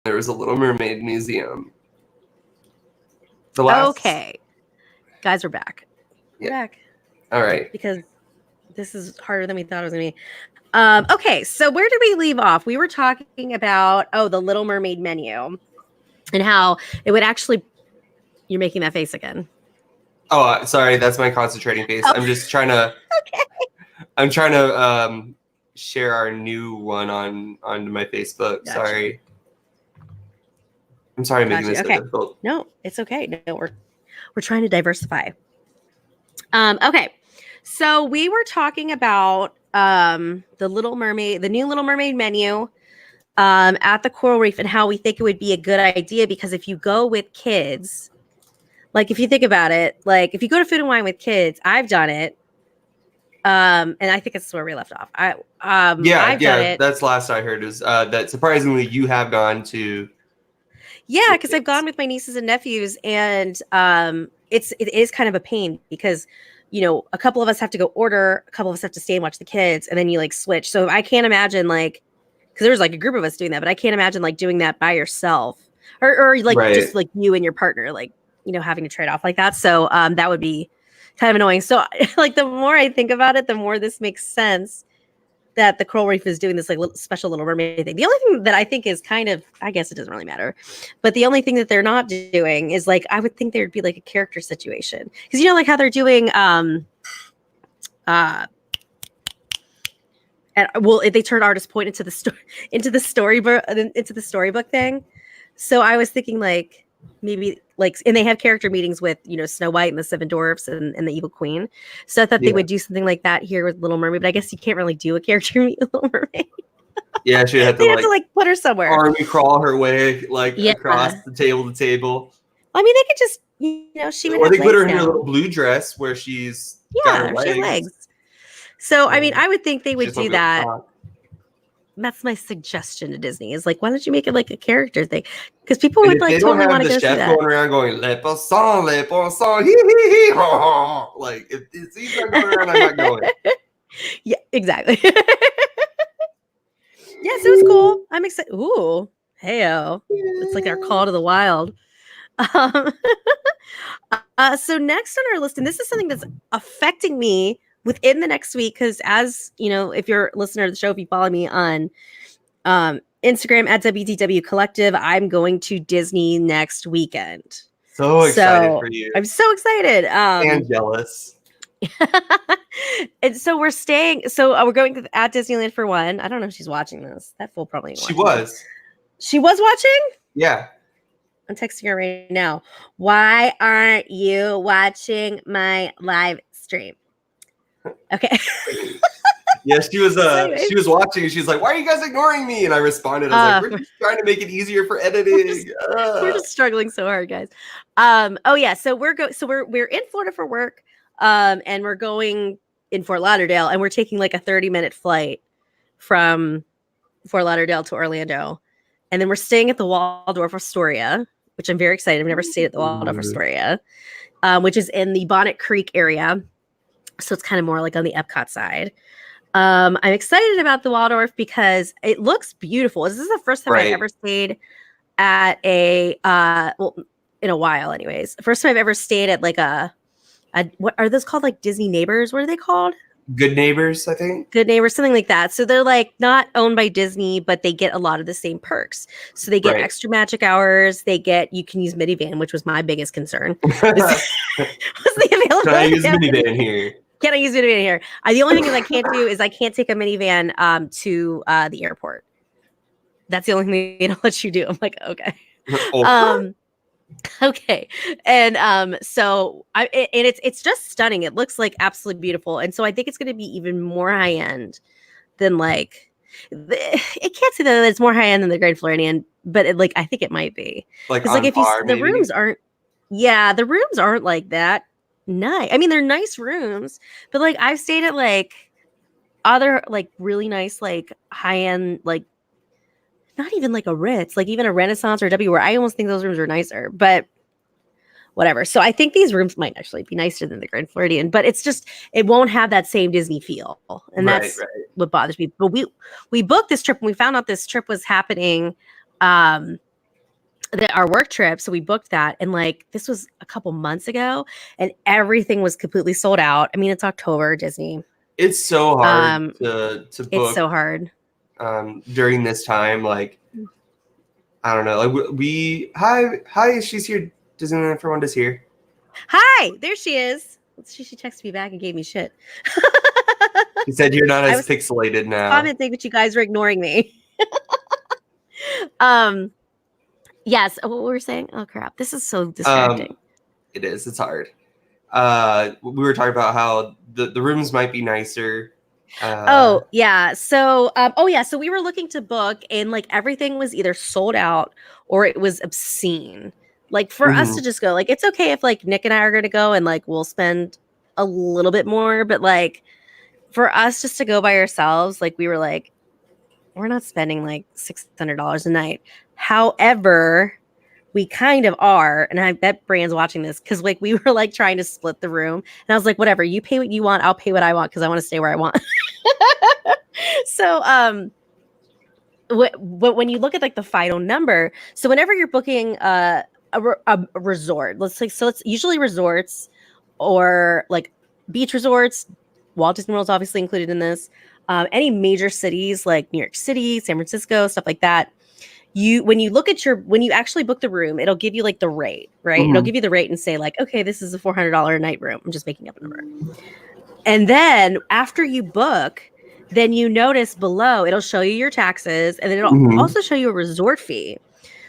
there was a Little Mermaid museum. Okay. Guys, we're back. We're back. All right. Because this is harder than we thought it was going to be. Okay, so where did we leave off? We were talking about, the Little Mermaid menu and how it would actually... You're making that face again. Oh, sorry. That's my concentrating face. I'm just trying to... Okay. I'm trying to share our new one on my Facebook. Gotcha. Sorry. I'm sorry making this so difficult. No, it's okay. No, we're trying to diversify. Okay. So we were talking about the Little Mermaid, the new Little Mermaid menu at the Coral Reef, and how we think it would be a good idea, because if you go with kids, like if you think about it, like if you go to Food and Wine with kids, I've done it. And I think it's where we left off. I've done it. That's last I heard is that surprisingly you have gone to. Yeah, because I've gone with my nieces and nephews, and it is kind of a pain because, you know, a couple of us have to go order, a couple of us have to stay and watch the kids, and then you like switch. So I can't imagine like, because there's like a group of us doing that, but I can't imagine like doing that by yourself or like just like you and your partner, like, you know, having to trade off like that. So that would be kind of annoying. So like the more I think about it, the more this makes sense that the Coral Reef is doing this like special Little Mermaid thing. The only thing that I think is kind of, I guess it doesn't really matter, but the only thing that they're not doing is like, I would think there'd be like a character situation, because you know, like how they're doing they turn Artist Point into the storybook thing. So I was thinking like maybe like, and they have character meetings with, you know, Snow White and the Seven Dwarfs and the Evil Queen. So I thought they would do something like that here with Little Mermaid, but I guess you can't really do a character meet with Little Mermaid. Yeah, she'd have to like put her somewhere, army crawl her way like across the table to table. I mean, they could just, you know, she would. Or they put her in her little blue dress where she's got her legs. She has legs. So I mean, I would think they would do that. That's my suggestion to Disney, is like, why don't you make it like a character thing? Because people would like totally want to go see that. Going around going le poisson, hee hee hee, ha ha. Like if he's not going around, I'm not going. Yeah, exactly. Yes, it was cool. I'm excited. Ooh, heyo! It's like our call to the wild. So next on our list, and this is something that's affecting me within the next week, because as you know, if you're a listener to the show, if you follow me on Instagram at WDW Collective, I'm going to Disney next weekend. So excited for you. I'm so excited. And jealous. And so we're staying. So we're going at Disneyland for one. I don't know if she's watching this. That fool probably. She was. She was watching? Yeah. I'm texting her right now. Why aren't you watching my live stream? Okay. Yeah, she was watching. She's like, "Why are you guys ignoring me?" And I responded, I was like, "We're just trying to make it easier for editing." We're just struggling so hard, guys. Oh yeah, so we're in Florida for work, and we're going in Fort Lauderdale, and we're taking like a 30-minute flight from Fort Lauderdale to Orlando, and then we're staying at the Waldorf Astoria, which I'm very excited. I've never stayed at the Waldorf Astoria, which is in the Bonnet Creek area. So it's kind of more like on the Epcot side. I'm excited about the Waldorf because it looks beautiful. This is the first time I've ever stayed at a, in a while anyways. First time I've ever stayed at like a what are those called? Like Disney Neighbors? What are they called? Good Neighbors, I think. Good Neighbors, something like that. So they're like not owned by Disney, but they get a lot of the same perks. So they get extra magic hours. You can use minivan, which was my biggest concern. Was the availability? Can I use minivan here? Can I use minivan here? The only thing that I can't do is I can't take a minivan to the airport. That's the only thing they don't let you do. I'm like, okay. Okay. And so it's just stunning. It looks like absolutely beautiful. And so I think it's going to be even more high end than like, it can't say that it's more high end than the Grand Floridian, but I think it might be. Like if the rooms aren't like that nice. I mean, they're nice rooms, but like I've stayed at like other like really nice, like high end, like not even like a Ritz, like even a Renaissance or a W, where I almost think those rooms are nicer, but whatever. So I think these rooms might actually be nicer than the Grand Floridian, but it's just, it won't have that same Disney feel. And that's what bothers me. But we booked this trip and we found out this trip was happening our work trip. So we booked that, and like this was a couple months ago, and everything was completely sold out. I mean, it's October, Disney. It's so hard to It's book so hard. during this time. Like, I don't know. Like hi, she's here. Disneyland for Wanda's here. Hi, there she is. She texted me back and gave me shit. She said you're not as pixelated now. Commenting, but you guys are ignoring me. Yes. What were we saying? Oh crap! This is so distracting. It is. It's hard. We were talking about how the rooms might be nicer. So so we were looking to book, and like everything was either sold out or it was obscene. Like for us to just go, like it's okay if like Nick and I are going to go and like we'll spend a little bit more, but like for us just to go by ourselves, like we were like, we're not spending like $600 a night. However, we kind of are, and I bet Brian's watching this because like we were like trying to split the room, and I was like, whatever, you pay what you want, I'll pay what I want because I want to stay where I want. So when you look at like the final number, so whenever you're booking a resort, let's usually resorts or like beach resorts. Walt Disney World is obviously included in this. Any major cities like New York City, San Francisco, stuff like that. When you actually book the room, it'll give you like the rate, right? It'll give you the rate and say like, okay, this is a $400 a night room. I'm just making up a number. And then after you book, then you notice below, it'll show you your taxes, and then it'll also show you a resort fee.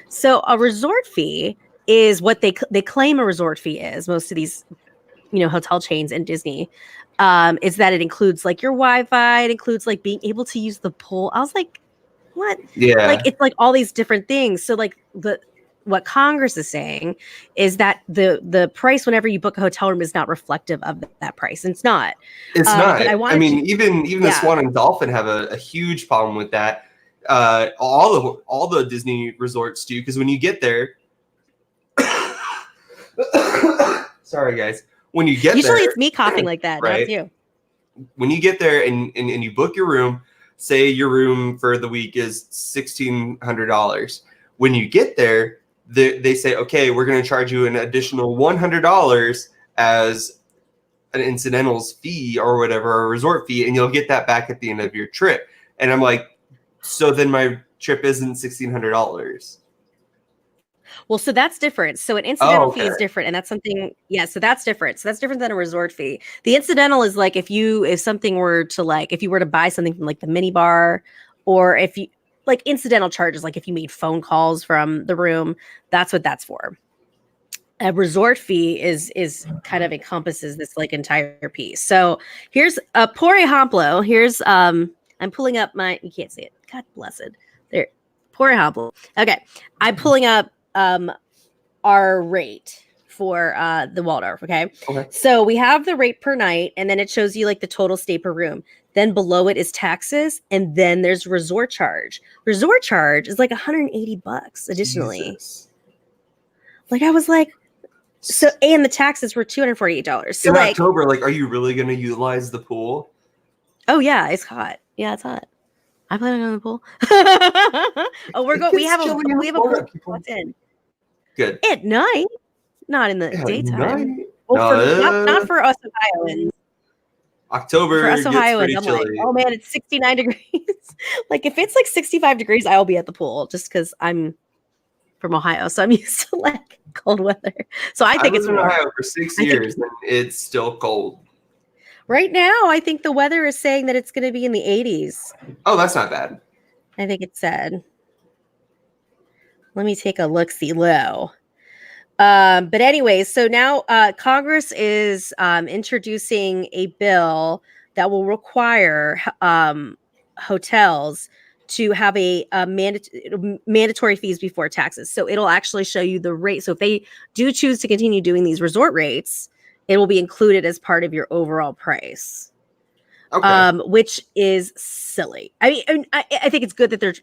So a resort fee is what they claim a resort fee is. Most of these, hotel chains and Disney, is that it includes like your Wi-Fi, it includes like being able to use the pool. I was like, what? Yeah. Like it's like all these different things. So like what Congress is saying is that the price whenever you book a hotel room is not reflective of that price. And it's not. It's not. I mean, even the Swan and Dolphin have a huge problem with that. All the Disney resorts do, because when you get there, sorry guys, when you get usually there, it's me coughing like that. Right? That's you. When you get there and you book your room, say your room for the week is $1,600. When you get there, they say, okay, we're going to charge you an additional $100 as an incidentals fee or whatever, a resort fee, and you'll get that back at the end of your trip. And I'm like, so then my trip isn't $1,600. Well, so that's different. So an incidental fee is different, and that's something. Yeah, so that's different. So that's different than a resort fee. The incidental is like if something were to like if you were to buy something from like the mini bar, or if you like incidental charges, like if you made phone calls from the room, that's what that's for. A resort fee is kind of encompasses this like entire piece. So here's a por ejemplo. Here's I'm pulling up you can't see it. God bless it. There, por ejemplo. Okay, I'm pulling up our rate for the Waldorf. Okay. So we have the rate per night, and then it shows you like the total stay per room. Then below it is taxes, and then there's resort charge. Resort charge is like $180 additionally. Jesus. Like I was like, so and the taxes were $248. So in like October, like, are you really going to utilize the pool? Oh yeah, it's hot. Yeah, it's hot. I plan on going to the pool. Oh, we have a pool built in. Good. At night, not in the daytime. Well, not for us Ohioans. October for us Ohioans, I'm chilly. like, oh man, it's 69 degrees. Like if it's like 65 degrees, I'll be at the pool just because I'm from Ohio, so I'm used to like cold weather. So I think it's in Ohio for 6 years, and it's still cold. Right now, I think the weather is saying that it's going to be in the 80s. Oh, that's not bad. I think it said. Let me take a look-see low. But anyway, so now Congress is introducing a bill that will require hotels to have a mandatory fees before taxes. So it'll actually show you the rate. So if they do choose to continue doing these resort rates, it will be included as part of your overall price. Okay. Which is silly. I mean, I think it's good that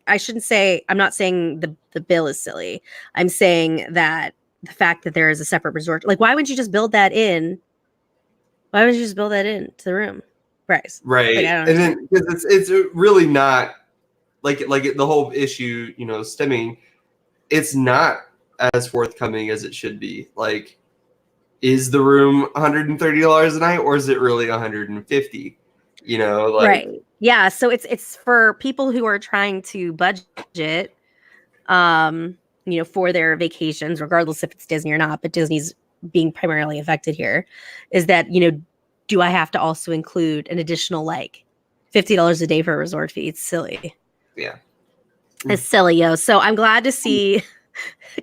I'm not saying the bill is silly. I'm saying that the fact that there is a separate resort, like, why wouldn't you just build that in? Why would you just build that in to the room price? Right. Like, and then because it's really not like the whole issue, stemming. It's not as forthcoming as it should be. Like, is the room $130 a night, or is it really 150? You know, like, Right. Yeah. So it's for people who are trying to budget, for their vacations, regardless if it's Disney or not, but Disney's being primarily affected here, is that, do I have to also include an additional like $50 a day for a resort fee? It's silly. Yeah. It's silly, yo. So I'm glad to see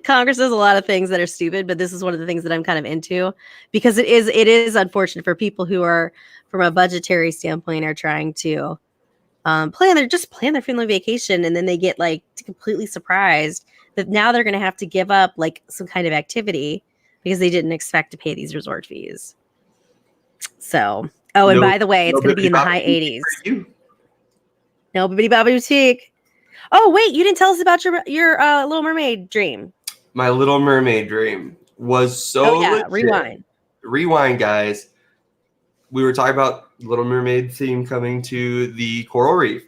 Congress does a lot of things that are stupid, but this is one of the things that I'm kind of into, because it is unfortunate for people who are, from a budgetary standpoint, are trying to plan their family vacation, and then they get like completely surprised that now they're going to have to give up like some kind of activity because they didn't expect to pay these resort fees. So, and by the way, it's going to be in the high 80s. No Bibbidi Bobbidi Boutique. Oh wait, you didn't tell us about your Little Mermaid dream. My Little Mermaid dream was so legit. Rewind, guys. We were talking about Little Mermaid theme coming to the Coral Reef,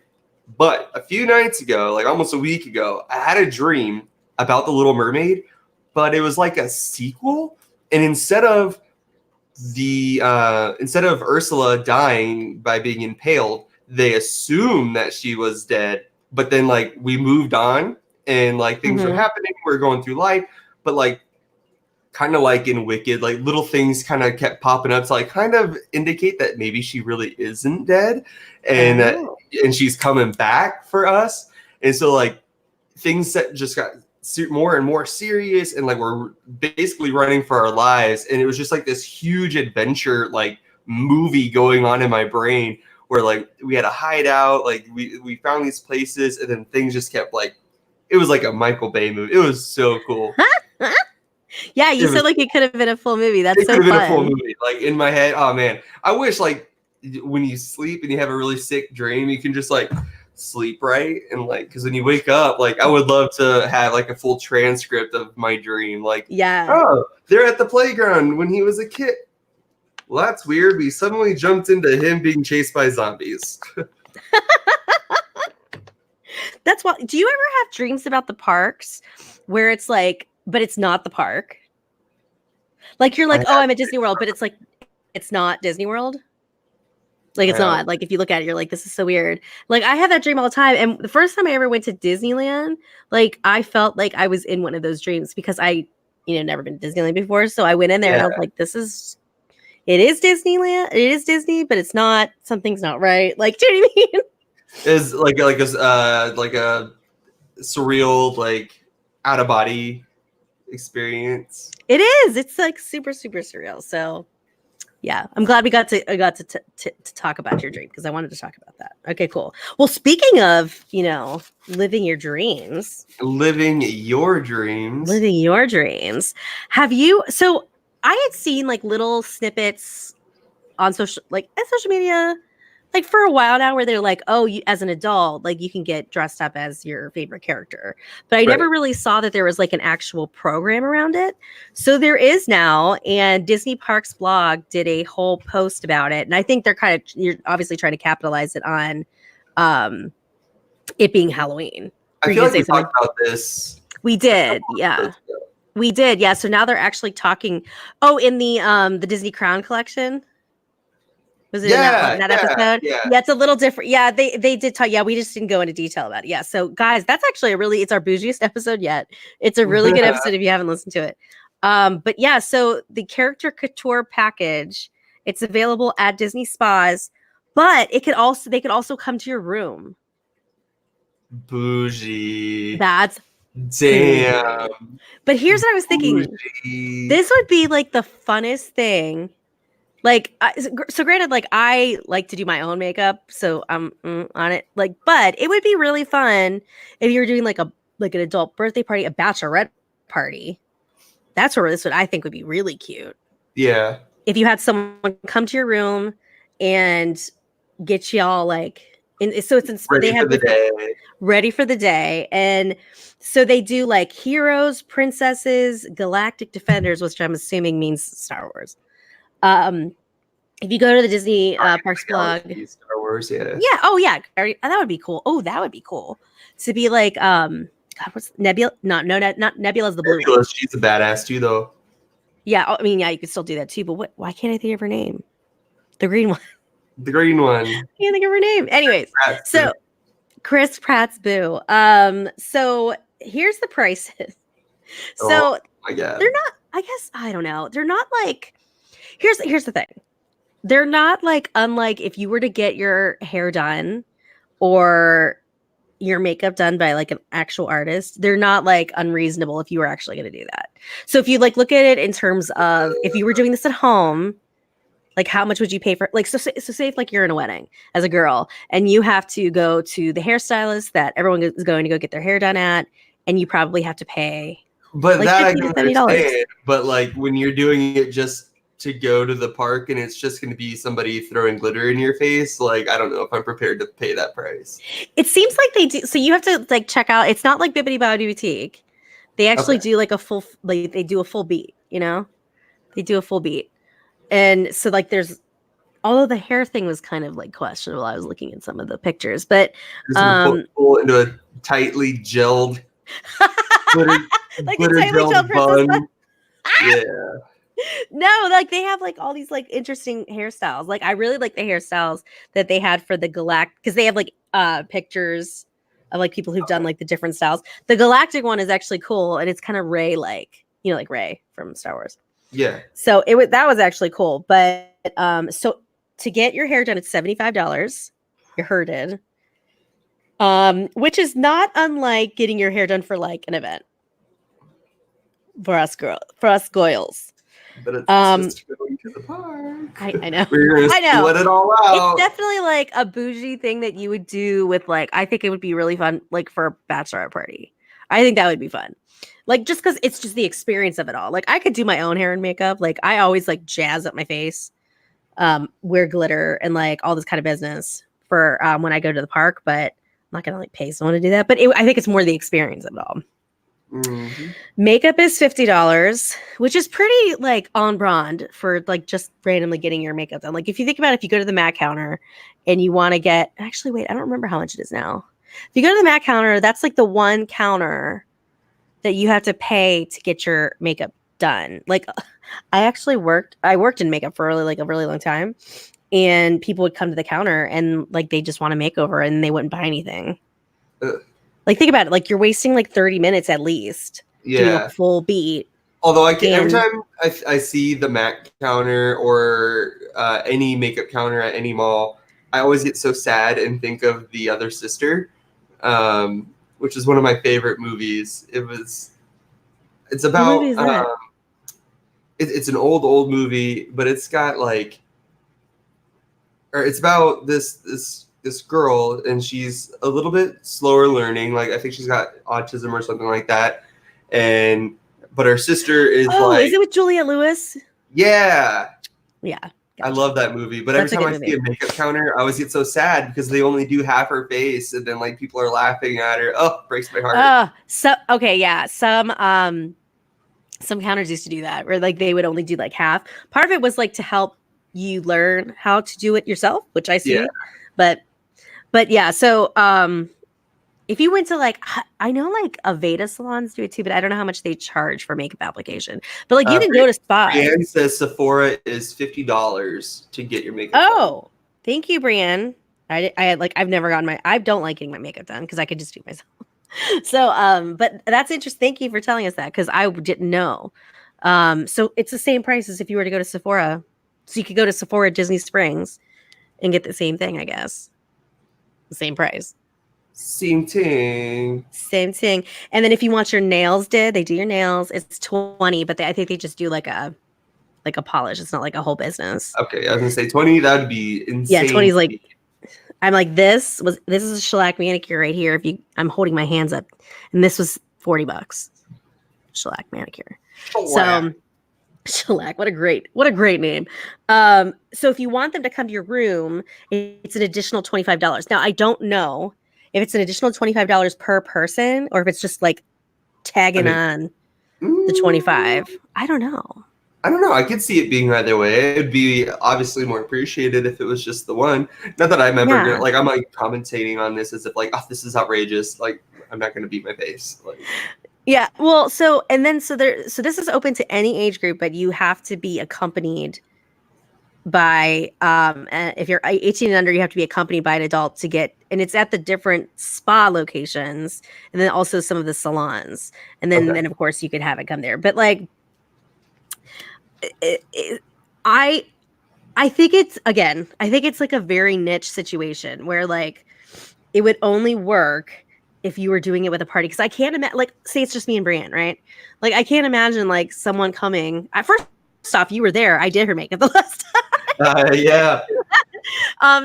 but a few nights ago, like almost a week ago, I had a dream about the Little Mermaid, but it was like a sequel, and instead of Ursula dying by being impaled, they assumed that she was dead, but then like we moved on and like things were happening, we're going through life, but like kind of like in Wicked, like little things kind of kept popping up to like kind of indicate that maybe she really isn't dead, and and she's coming back for us. And so like things that just got more and more serious, and like we're basically running for our lives, and it was just like this huge adventure like movie going on in my brain, where like we had a hideout, like we found these places, and then things just kept like, it was like a Michael Bay movie. It was so cool. Yeah, you said like it could have been a full movie. That's so fun. It could have been a full movie. Like in my head, oh man, I wish like when you sleep and you have a really sick dream, you can just like sleep right, and like because when you wake up, like I would love to have like a full transcript of my dream. Like, oh, they're at the playground when he was a kid. Well, that's weird. We suddenly jumped into him being chased by zombies. That's why. Do you ever have dreams about the parks where it's like, but it's not the park? Like you're like, oh, I'm at Disney World, but it's like, it's not Disney World. Like it's not. Like if you look at it, you're like, this is so weird. Like I have that dream all the time. And the first time I ever went to Disneyland, like I felt like I was in one of those dreams because I, never been to Disneyland before. So I went in there and I was like, it is Disneyland. It is Disney, but it's not. Something's not right. Like, do you know what I mean? Is like a surreal, like out of body experience. It is. It's like super, super surreal. So yeah, I'm glad we got to talk about your dream because I wanted to talk about that. Okay, cool. Well, speaking of, living your dreams. Have you, so I had seen like little snippets on social media, like for a while now, where they're like, oh, you, as an adult, like you can get dressed up as your favorite character. But I never really saw that there was like an actual program around it. So there is now, and Disney Parks blog did a whole post about it. And I think you're obviously trying to capitalize it on it being Halloween. I feel like we talked about this. We did, yeah. We did, yeah. So now they're actually talking. Oh, in the Disney Crown collection. Was it in that episode? Yeah, it's a little different. Yeah, they did talk. Yeah, we just didn't go into detail about it. Yeah, so guys, that's actually it's our bougiest episode yet. It's a really good episode if you haven't listened to it. But yeah, so the character couture package, it's available at Disney spas, but they could also come to your room. Bougie. That's damn. Bougie. But here's what I was thinking. Bougie. This would be like the funnest thing. Like, so granted, like I like to do my own makeup, so I'm on it. Like, but it would be really fun if you were doing like an adult birthday party, a bachelorette party. That's where this I think would be really cute. Yeah. If you had someone come to your room and get you all like, so it's ready for the day, and so they do like heroes, princesses, galactic defenders, which I'm assuming means Star Wars. If you go to the Disney Parks blog, Star Wars, yeah. Oh yeah, that would be cool. Oh, that would be cool to be like, God, what's Nebula? Not Nebula's the blue one. Nebula, she's a badass too, though. Yeah, I mean, yeah, you could still do that too. But why can't I think of her name? The green one. The green one. I can't think of her name. Anyways, That's so Chris Pratt's boo. So here's the prices. So oh my god. they're not. I guess I don't know. They're not like. Here's the thing. They're not like unlike if you were to get your hair done or your makeup done by like an actual artist. They're not like unreasonable if you were actually going to do that. So if you like look at it in terms of if you were doing this at home, like how much would you pay for like so say if like you're in a wedding as a girl and you have to go to the hairstylist that everyone is going to go get their hair done at, and you probably have to pay But like that I $50 can to $70. understand. But like when you're doing it just to go to the park and it's just going to be somebody throwing glitter in your face, like I don't know if I'm prepared to pay that price. It seems like they do. So you have to like check out. It's not like Bibbidi Bobbidi Boutique. They actually do like a full, like they do a full beat. You know, they do a full beat, and so like there's. Although the hair thing was kind of like questionable, I was looking at some of the pictures, but Pull into a tightly gelled, glitter, like glitter a tightly gelled princess bun. Yeah. No, like they have like all these like interesting hairstyles. Like I really like the hairstyles that they had for the Galactic because they have like pictures of like people who've done like the different styles. The Galactic one is actually cool and it's kind of Rey like, you know, like Rey from Star Wars. Yeah. So that was actually cool. But so to get your hair done, it's $75. You're herded. Which is not unlike getting your hair done for like an event. For us goyles. But it's just going to the park. I know. We're gonna split it all out. It's definitely like a bougie thing that you would do with like, I think it would be really fun, like for a bachelorette party. I think that would be fun. Like just because it's just the experience of it all. Like I could do my own hair and makeup. Like I always like jazz up my face, wear glitter and like all this kind of business for when I go to the park, but I'm not gonna like pay someone to do that. But I think it's more the experience of it all. Mm-hmm. Makeup is $50, which is pretty like on brand for like just randomly getting your makeup done. Like if you think about it, if you go to the MAC counter and you want to get actually wait, I don't remember how much it is now. If you go to the MAC counter, that's like the one counter that you have to pay to get your makeup done. Like I worked in makeup for a really long time, and people would come to the counter and like they just want a makeover and they wouldn't buy anything. Like think about it, like you're wasting like 30 minutes at least doing a full beat. Although every time I see the MAC counter or any makeup counter at any mall, I always get so sad and think of The Other Sister, which is one of my favorite movies. It's about it's an old movie, but it's got like, or it's about this girl, and she's a little bit slower learning. Like I think she's got autism or something like that, but her sister is is it with Juliette Lewis? Yeah. Gotcha. I love that movie, but every time I see a makeup counter, I always get so sad because they only do half her face, and then like people are laughing at her. Oh, breaks my heart. Some counters used to do that, where like they would only do like half. Part of it was like to help you learn how to do it yourself, which I see. Yeah. But yeah, so if you went to like, I know like Aveda salons do it too, but I don't know how much they charge for makeup application. But like you can go to spa. Brienne says Sephora is $50 to get your makeup done. Thank you, Brienne. I've never gotten I don't like getting my makeup done because I could just do it myself. So but that's interesting. Thank you for telling us that because I didn't know. So it's the same price as if you were to go to Sephora. So you could go to Sephora Disney Springs and get the same thing, I guess. The same price. Same thing. And then if you want your nails did, they do your nails. It's $20, but I think they just do like a polish. It's not like a whole business. Okay, I was gonna say 20. That would be insane. Yeah, 20 is like. I'm like this is a shellac manicure right here. I'm holding my hands up, and this was $40. Shellac manicure. So. Shellac, what a great name. So if you want them to come to your room, it's an additional $25. Now I don't know if it's an additional $25 per person or if it's just like tagging on the 25. I don't know. I could see it being either way. It'd be obviously more appreciated if it was just the one. Not that I'm ever I'm like commentating on this as if like, oh, this is outrageous. Like I'm not gonna beat my face. Like, Yeah. Well, so this is open to any age group, but you have to be accompanied by if you're 18 and under, you have to be accompanied by an adult to get, and it's at the different spa locations, and then also some of the salons, and then of course you could have it come there. But like, I think it's like a very niche situation where like it would only work if you were doing it with a party. Because I can't imagine, like, say it's just me and Brienne, right? Like, I can't imagine like someone coming. First off, you were there. I did her makeup the last time. yeah.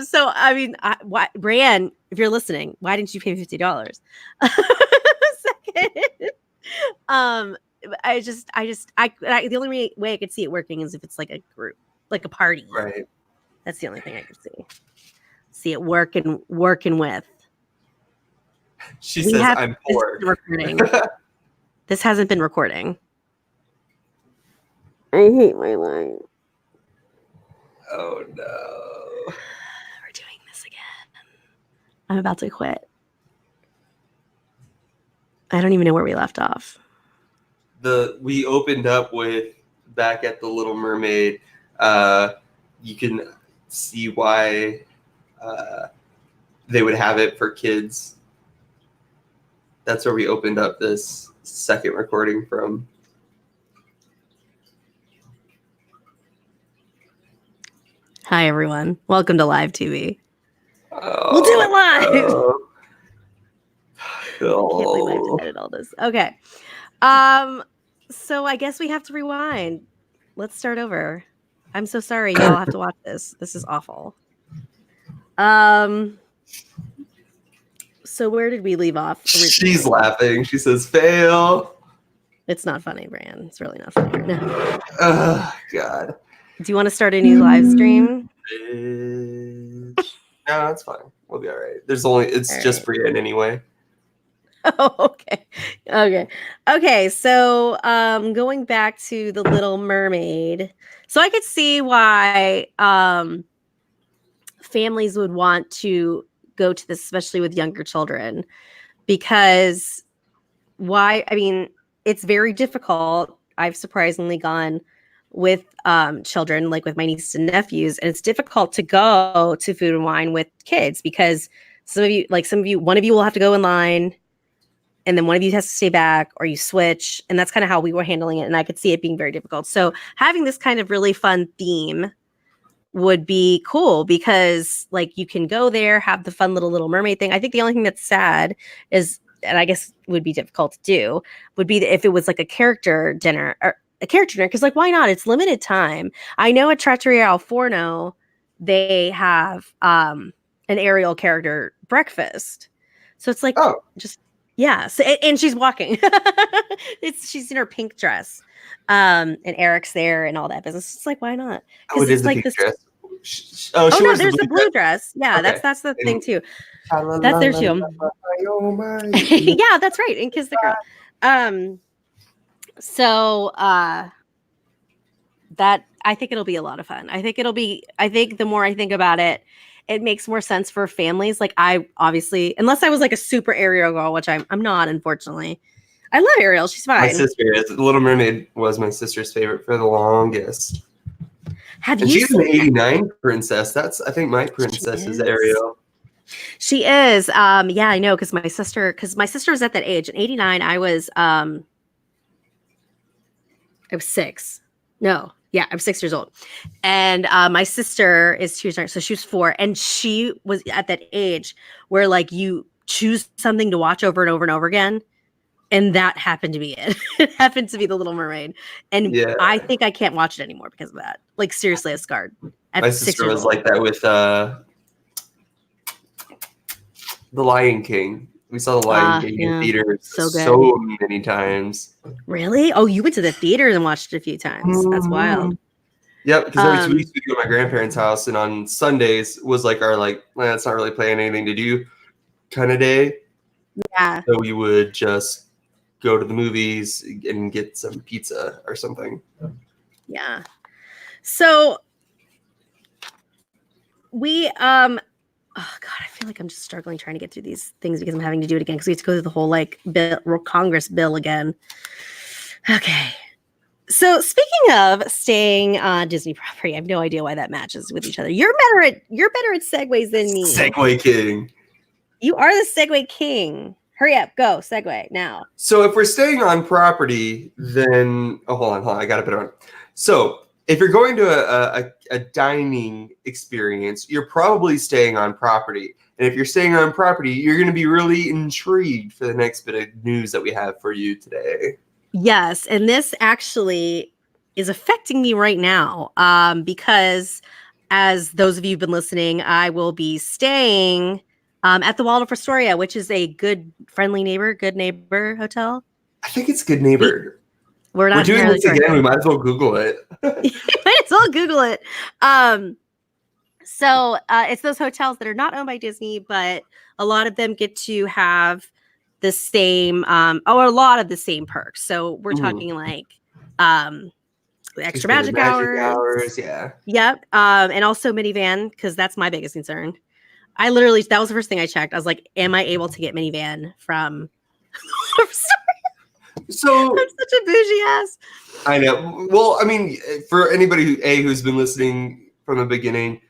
So I mean, why, Brienne, if you're listening, why didn't you pay $50? Second, the only way I could see it working is if it's like a group, like a party. Right. That's the only thing I could see it working with. She says, I'm poor. This hasn't been recording. I hate my life. Oh no. We're doing this again. I'm about to quit. I don't even know where we left off. We opened up with back at the Little Mermaid. You can see why they would have it for kids. That's where we opened up this second recording from. Hi, everyone. Welcome to live TV. We'll do it live. I can't believe I have to edit all this. Okay. So I guess we have to rewind. Let's start over. I'm so sorry y'all have to watch this. This is awful. So where did we leave off? She's laughing. She says, fail. It's not funny, Brian. It's really not funny right now. Oh, God. Do you want to start a new live stream? No, that's fine. We'll be all right. It's just Brienne anyway. Oh, okay. So, going back to the Little Mermaid, so I could see why families would want to go to this, especially with younger children, because it's very difficult. I've surprisingly gone with children, like with my nieces and nephews, and it's difficult to go to Food and Wine with kids because one of you will have to go in line, and then one of you has to stay back, or you switch, and that's kind of how we were handling it, and I could see it being very difficult. So having this kind of really fun theme would be cool because like you can go there, have the fun Little Mermaid thing. I think the only thing that's sad is, and I guess would be difficult to do, would be if it was like a character dinner, because like why not? It's limited time. I know at Trattoria Al Forno they have an Ariel character breakfast, so it's like just yeah. So and she's walking. She's in her pink dress, and Eric's there and all that business. It's like why not? Oh, it is like the pink dress. Oh no, there's the blue dress. Yeah, okay. That's the thing too. That's there too. Yeah, that's right. And Kiss the Girl. So that I think it'll be a lot of fun. I think the more I think about it, it makes more sense for families. Like I obviously, unless I was like a super Ariel girl, which I'm not, unfortunately. I love Ariel. She's fine. My sister is. The Little Mermaid was my sister's favorite for the longest. She's an 89 princess. That's, I think, my princess is Ariel. She is. Yeah, I know, because my sister was at that age. In 89, I was 6. No, yeah, I'm 6 years old. And my sister is 2 years younger, so she was 4. And she was at that age where like you choose something to watch over and over and over again. And that happened to be it. It happened to be The Little Mermaid. And yeah. I think I can't watch it anymore because of that. Like, seriously, I was scarred. My sister was like that with The Lion King. We saw The Lion King in theaters so many times. Really? Oh, you went to the theater and watched it a few times. That's wild. Yep, because every 2 weeks we'd go to my grandparents' house, and on Sundays was like our it's not really playing anything to do kind of day. Yeah. So we would just go to the movies and get some pizza or something. Yeah. So we Oh God, I feel like I'm just struggling trying to get through these things because I'm having to do it again because we have to go through the whole like Congress bill again. Okay. So speaking of staying on Disney property, I have no idea why that matches with each other. You're better at segues than me. Segway king. You are the segue king. Hurry up, go segue now. So if we're staying on property, then hold on, I got a better one. So if you're going to a dining experience, you're probably staying on property. And if you're staying on property, you're going to be really intrigued for the next bit of news that we have for you today. Yes, and this actually is affecting me right now because as those of you who've been listening, I will be staying at the Waldorf Astoria, which is a good neighbor hotel. I think it's Good Neighbor. We're doing this again. We might as well Google it. Might as well Google it. So it's those hotels that are not owned by Disney, but a lot of them get to have the same, or a lot of the same perks. So we're talking like extra magic hours. Yeah. Yep. And also minivan, because that's my biggest concern. That was the first thing I checked. I was like, am I able to get minivan from So I'm such a bougie ass. I know. Well, I mean, for anybody who's been listening from the beginning,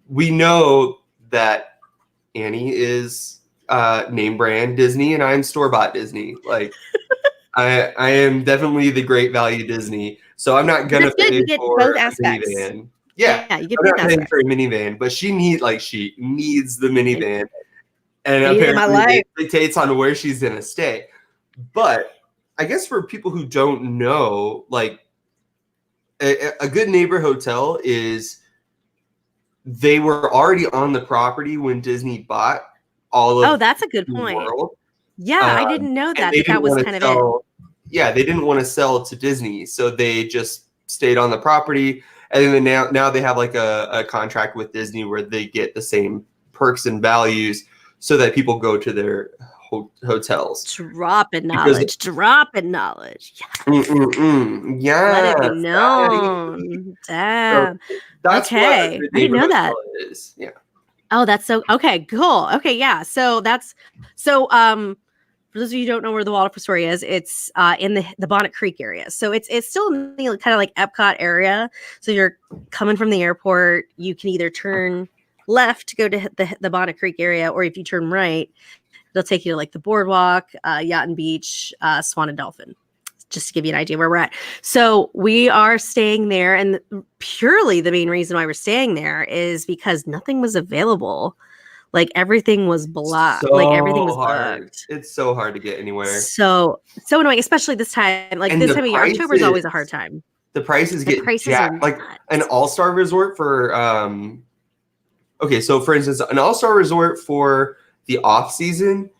we know that Annie is name brand Disney and I'm store-bought Disney. Like I am definitely the great value Disney. So I'm not gonna pay for both a aspects. minivan. Yeah, you get I'm both not paying aspects. for a minivan, but she needs the minivan. And Needs my life. apparently it dictates on where she's gonna stay. But I guess for people who don't know, like a Good Neighbor hotel is they were already on the property when Disney bought all of that's a good the point. world. Yeah, I didn't know that. That was kind of it. Yeah, they didn't want to sell to Disney, so they just stayed on the property. And then now they have like a contract with Disney where they get the same perks and values so that people go to their hotels. Dropping knowledge. Yeah. Let it be known. Damn. So that's okay. what I didn't know that. Is. Yeah. Oh, that's so okay. Cool. Okay, yeah. So for those of you who don't know where the Waldorf Astoria is, it's in the Bonnet Creek area. So it's still in the kind of like Epcot area. So you're coming from the airport, you can either turn left to go to the Bonnet Creek area, or if you turn right, they'll take you to like the boardwalk, Yacht and Beach, Swan and Dolphin. Just to give you an idea where we're at. So we are staying there, and purely the main reason why we're staying there is because nothing was available. Like everything was blocked. Like everything was booked. It's so hard to get anywhere. So annoying, especially this time. Like this time of year, October is always a hard time. The prices get jacked. Like an all-star resort for okay, so for instance, an all-star resort for the off season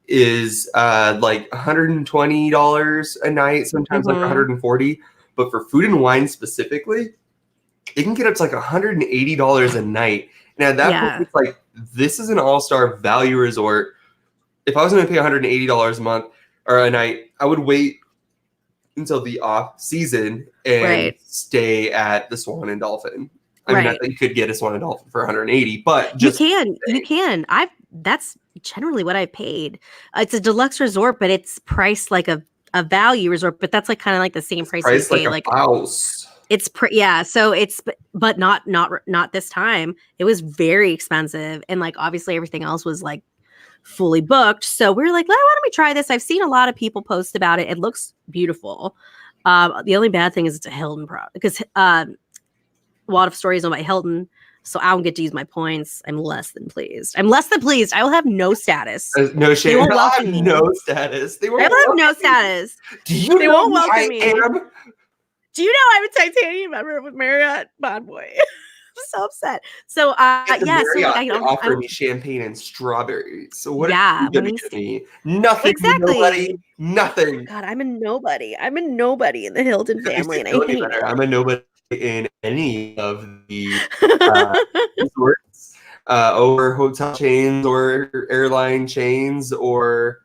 is like $120 a night, sometimes like $140. But for food and wine specifically, it can get up to like $180 a night. Now that point, it's like this is an all-star value resort. If I was going to pay $180 a month or a night, I would wait until the off season and stay at the Swan and Dolphin. I mean, I think you could get a Swan and Dolphin for $180, but just you can. That's generally what I paid. It's a deluxe resort, but it's priced like a value resort. But that's like kind of like the same price you pay like a house. It's so it's but not this time. It was very expensive, and like obviously everything else was like fully booked. So we were like, why don't we try this? I've seen a lot of people post about it. It looks beautiful. The only bad thing is it's a Hilton because Waldorf Astoria is owned by Hilton, so I don't get to use my points. I'm less than pleased. I will have no status. No shame. They won't welcome me. No status. I will have no status. Do you they know won't welcome I me. am? Do you know I'm a Titanium member with Marriott Bonvoy? I'm so upset. So Marriott, offer me champagne and strawberries. So what are you gonna give me? Nothing. Exactly. Nobody. Nothing. God, I'm a nobody. I'm a nobody in the Hilton family, and I hate it. I'm a nobody in any of the resorts, or hotel chains, or airline chains, or.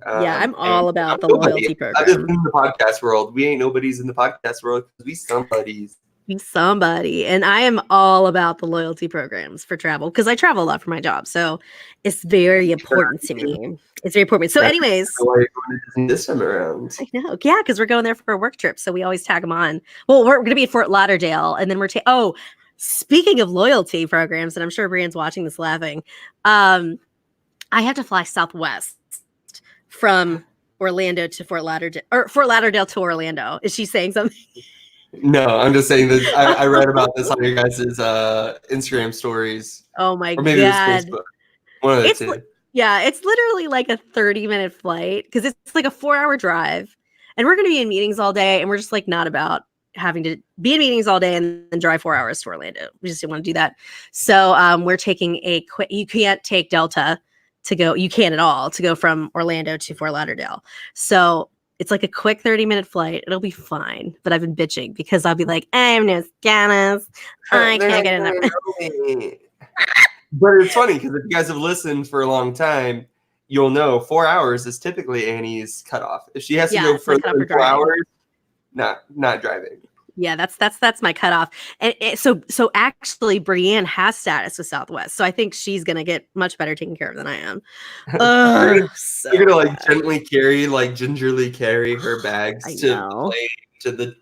I'm all about the loyalty program. Other than the podcast world, we ain't nobodies in the podcast world because we somebodies. be somebody. And I am all about the loyalty programs for travel because I travel a lot for my job. So it's very important to me. It's very important. So, That's anyways, why you're going to Disney this time around. I know. Yeah, because we're going there for a work trip. So we always tag them on. Well, we're going to be at Fort Lauderdale. And then speaking of loyalty programs, and I'm sure Brianne's watching this laughing, I have to fly Southwest from Orlando to Fort Lauderdale, or Fort Lauderdale to Orlando. Is she saying something? No, I'm just saying that I read about this on your guys' Instagram stories. Oh my Or maybe it was God. Facebook. One of the two. Yeah, it's literally like a 30-minute flight because it's like a 4-hour drive. And we're going to be in meetings all day. And we're just like not about having to be in meetings all day and then drive 4 hours to Orlando. We just didn't want to do that. So we're taking you can't take Delta to go, you can't at all to go from Orlando to Fort Lauderdale. So it's like a quick 30-minute flight. It'll be fine. But I've been bitching because I'll be like, I'm no scanners. I can't get enough. But it's funny because if you guys have listened for a long time, you'll know 4 hours is typically Annie's cutoff. If she has to go further than 4 hours, not driving. Yeah, that's my cutoff. And so actually, Brienne has status with Southwest, so I think she's gonna get much better taken care of than I am. You're gonna like gingerly carry her bags to the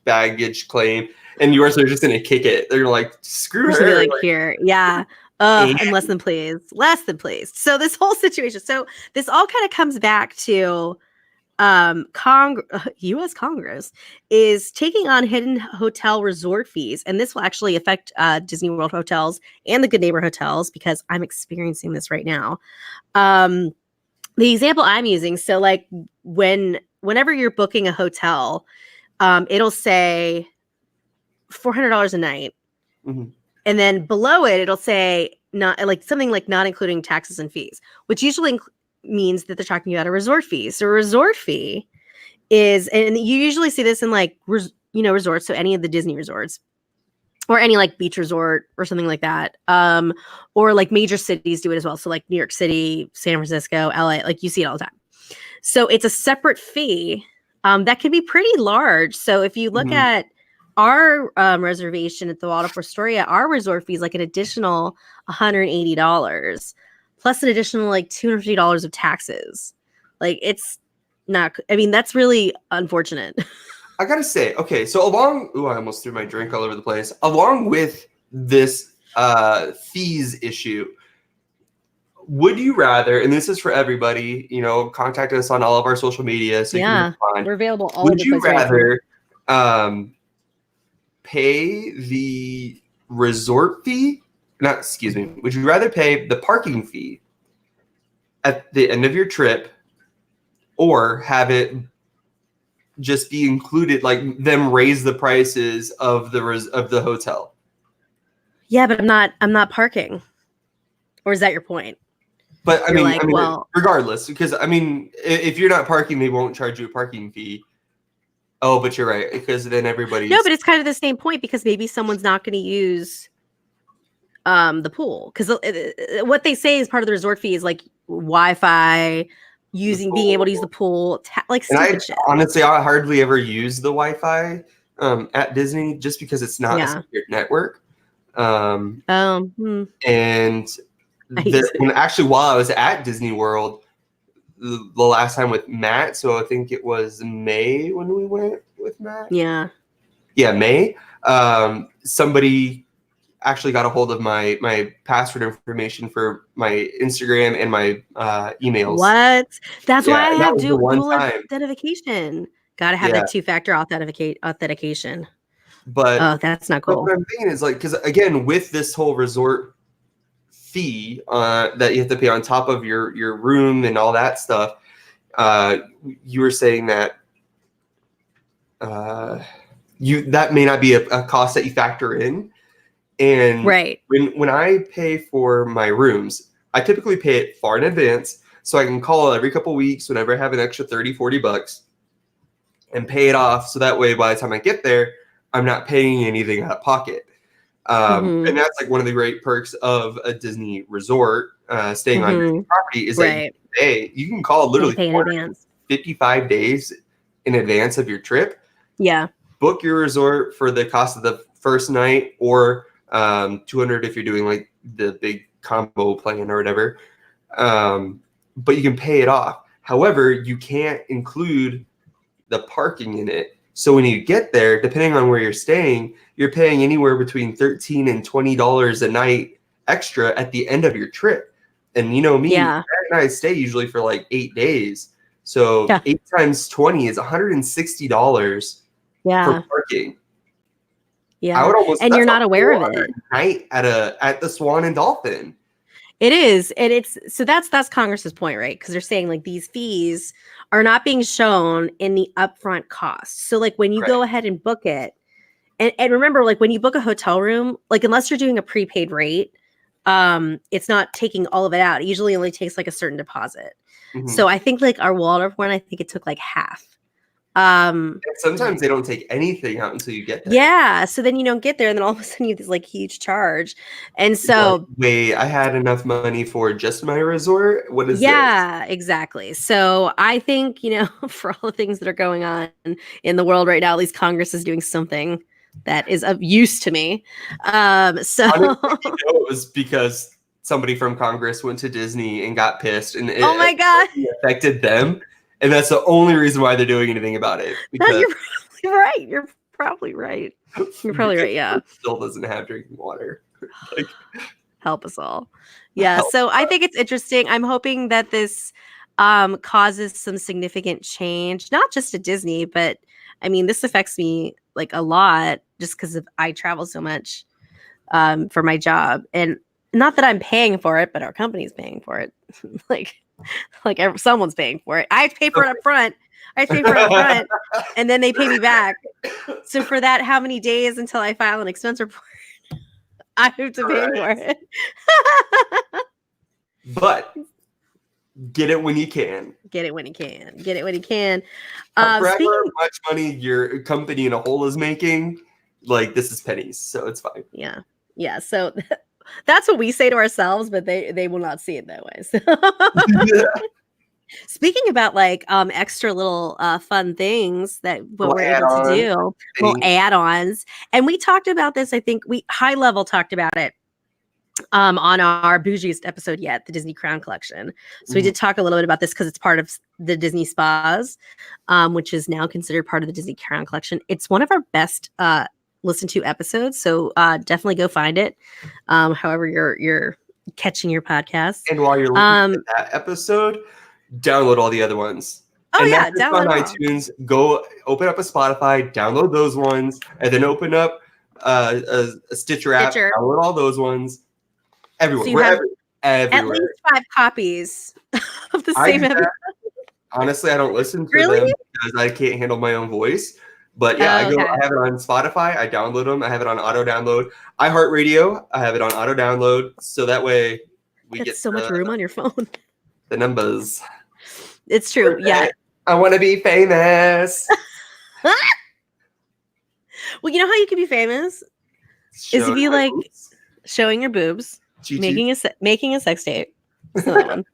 baggage claim, and yours are just gonna kick it. They're like, screw her. Like here, yeah. And less than please. So this whole situation. So this all kind of comes back to U.S. Congress is taking on hidden hotel resort fees, and this will actually affect Disney World hotels and the Good Neighbor hotels because I'm experiencing this right now. The example I'm using, so like whenever you're booking a hotel, it'll say $400 a night, mm-hmm. and then below it, it'll say not including taxes and fees, which usually means that they're talking about a resort fee. So a resort fee is, and you usually see this in like, resorts. So any of the Disney resorts or any like beach resort or something like that. Or like major cities do it as well. So like New York City, San Francisco, LA, like you see it all the time. So it's a separate fee that can be pretty large. So if you look at our reservation at the Waldorf Astoria, our resort fee is like an additional $180. Plus an additional like $250 of taxes. Like it's not, I mean, that's really unfortunate. I gotta say, okay, so I almost threw my drink all over the place. Along with this fees issue, would you rather, and this is for everybody, contact us on all of our social media so you can respond. We're available all over the place. Would you rather pay the resort fee? Would you rather pay the parking fee at the end of your trip or have it just be included, like them raise the prices of the hotel? Yeah, but I'm not parking. Or is that your point? But I mean, regardless, because I mean, if you're not parking, they won't charge you a parking fee. Oh, but you're right, because then everybody's... No, but it's kind of the same point because maybe someone's not going to use the pool, because what they say is part of the resort fee is like Wi-Fi, being able to use the pool, stupid shit. Honestly, I hardly ever use the Wi-Fi at Disney just because it's not a separate network. And actually, while I was at Disney World, the last time with Matt, so I think it was May when we went with Matt. Yeah, May. Somebody actually got a hold of my password information for my Instagram and my emails. What? That's why I have dual authentication. Gotta have that 2-factor authentication. But that's not cool. What I'm thinking is like, because again, with this whole resort fee that you have to pay on top of your room and all that stuff, you were saying that that may not be a cost that you factor in. And when I pay for my rooms, I typically pay it far in advance so I can call every couple of weeks whenever I have an extra $30-$40 and pay it off. So that way, by the time I get there, I'm not paying anything out of pocket. And that's like one of the great perks of a Disney resort, staying on your property, is that you can call literally 55 days in advance of your trip. Yeah. book your resort for the cost of the first night, or $200 if you're doing like the big combo plan or whatever. But you can pay it off. However, you can't include the parking in it. So when you get there, depending on where you're staying, you're paying anywhere between $13 and $20 a night extra at the end of your trip. And you know me, Yeah. and I stay usually for like 8 days. So Yeah. 8 times 20 is $160 Yeah. for parking. Yeah. I would almost, And you're that's not aware of it. Night at the Swan and Dolphin. It is. And it's so that's Congress's point, right? Because they're saying like these fees are not being shown in the upfront cost. So like when you go ahead and book it, and remember, like when you book a hotel room, like unless you're doing a prepaid rate, it's not taking all of it out. It usually only takes like a certain deposit. Mhm. So I think like our Waldorf one, I think it took like half. And sometimes they don't take anything out until you get there. Yeah. So then you don't get there, and then all of a sudden you have this like huge charge. And so Like, wait, I had enough money for just my resort? What is this? yeah, exactly. So I think, you know, for all the things that are going on in the world right now, at least Congress is doing something that is of use to me. So Honestly, it was because somebody from Congress went to Disney and got pissed, and oh my God. affected them. And that's the only reason why they're doing anything about it. No, Because you're probably right. You're probably right. You're probably right. Yeah. it still doesn't have drinking water. Like, Help us all. Yeah. help. So I think it's interesting. I'm hoping that this causes some significant change, not just at Disney, but I mean, this affects me like a lot just because I travel so much for my job. And not that I'm paying for it, but our company's paying for it. like someone's paying for it. I pay for it up front. And then they pay me back. So for that, how many days until I file an expense report? I have to pay for it. But get it when you can. Get it when you can. Get it when you can. For however Speaking, much money your company in a whole is making, like this is pennies, so it's fine. yeah. So that's what we say to ourselves, but they will not see it that way. So. Speaking about like extra little fun things that we're able to do, little add-ons, and we talked about this. I think we high level talked about it on our bougiest episode yet, the Disney Crown Collection. So we did talk a little bit about this because it's part of the Disney Spas, which is now considered part of the Disney Crown Collection. It's one of our best listened to episodes, so definitely go find it. However, you're catching your podcast, and while you're listening to that episode, download all the other ones. Oh, and yeah, download on iTunes. Go open up a Spotify, download those ones, and then open up a Stitcher app, download all those ones. Everywhere, so everywhere. At least 5 copies of the same episode. Honestly, I don't listen to them because I can't handle my own voice. But yeah, I have it on Spotify. I download them. I have it on auto download. iHeartRadio, I have it on auto download. So that way we get so much room on your phone. The numbers. It's true. Yeah. I want to be famous. Well, you know how you can be famous is if you like showing your boobs, making a sex tape. That's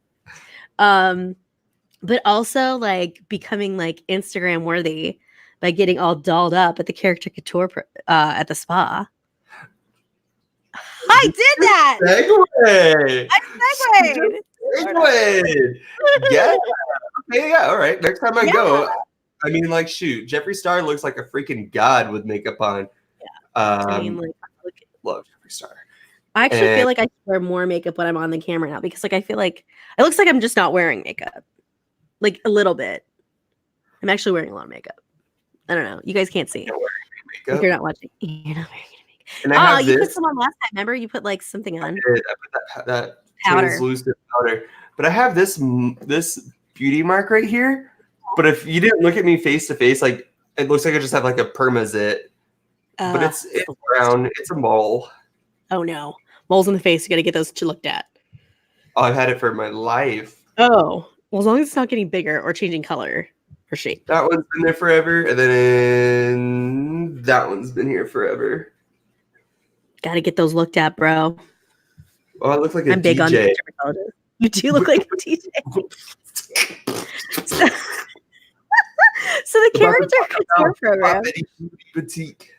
one. But also like becoming like Instagram worthy by getting all dolled up at the Character Couture at the spa. I did that. Segue. I segued. Yeah. Okay, yeah. All right. Next time I go, I mean, like, shoot, Jeffree Star looks like a freaking god with makeup on. Yeah. I mean, like, love Jeffree Star. I actually feel like I wear more makeup when I'm on the camera now because, like, I feel like it looks like I'm just not wearing makeup, like a little bit. I'm actually wearing a lot of makeup. I don't know. You guys can't see. If you're not watching, you're not wearing any makeup. Oh, you put some on last time. Remember, you put like something on. I put that translucent powder. But I have this beauty mark right here. But if you didn't look at me face to face, like it looks like I just have like a permazit. But it's brown. It's a mole. Oh no, moles in the face. You got to get those looked at. Oh, I've had it for my life. Oh, well, as long as it's not getting bigger or changing color or shape. That one's been there forever, and then that one's been here forever. Got to get those looked at, bro. Oh, I look like a DJ. I'm big on dermatologist. You do look like a DJ. So the The character couture program. Boppity Boutique.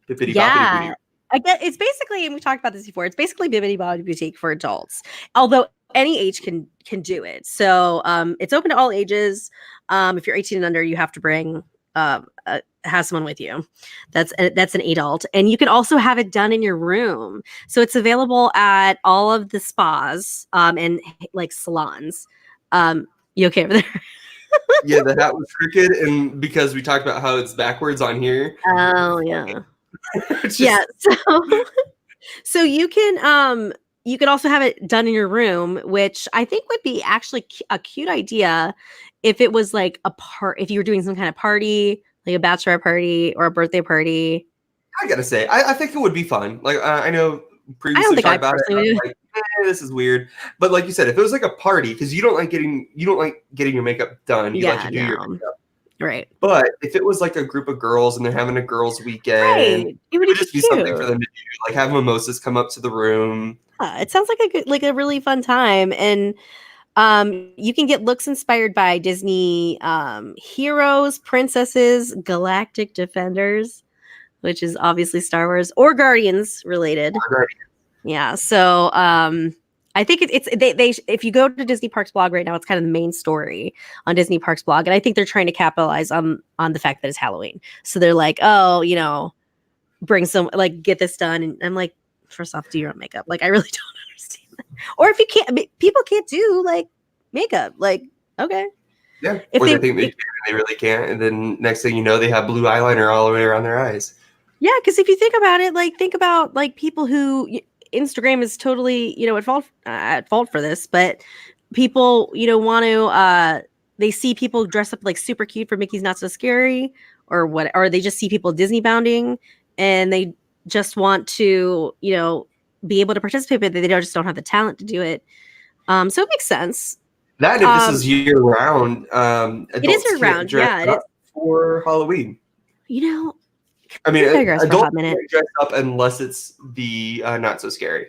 Bippity Boppity Yeah. Boutique. I get it's basically, and we've talked about this before, it's basically Bibbidi Bobbidi Boutique for adults. Although any age can do it. So it's open to all ages. If you're 18 and under, you have to bring have someone with you. That's an adult. And you can also have it done in your room. So it's available at all of the spas and like salons. You okay over there? Yeah, the hat was crooked, and because we talked about how it's backwards on here. Oh yeah. It's just- Yeah. So you can also have it done in your room, which I think would be actually a cute idea if it was like if you were doing some kind of party, like a bachelorette party or a birthday party. I gotta say, I think it would be fun. Like I know I don't previously think I talked about it. personally I would. was like, this is weird. But like you said, if it was like a party, because you don't like getting your makeup done. You like to do your makeup. Right. But if it was like a group of girls and they're having a girls' weekend, Right. It would it would just be cute. something for them to do. Like have mimosas come up to the room. Yeah, it sounds like a really fun time. And you can get looks inspired by Disney heroes, princesses, galactic defenders, which is obviously Star Wars, or Guardians related. Yeah. So I think it's they if you go to Disney Parks blog right now, it's kind of the main story on Disney Parks blog, and I think they're trying to capitalize on the fact that it's Halloween. So they're like, oh, bring some, like, get this done, and I'm like, first off, do your own makeup. Like, I really don't understand that. Or if you can't, people can't do like makeup. Like, okay, Yeah. If Or they they- think they can and they really can't, and then next thing you know, they have blue eyeliner all the way around their eyes. yeah, because if you think about it, like, think about like people who Instagram is totally at fault for this, but people want to they see people dress up like super cute for Mickey's Not So Scary, or what, or they just see people Disney bounding and they just want to be able to participate, but they just don't have the talent to do it. So it makes sense. That if this is year round, it is year round. Yeah, it is for Halloween. I I mean, digress for a hot adults minute. can't dress up unless it's the Not So Scary.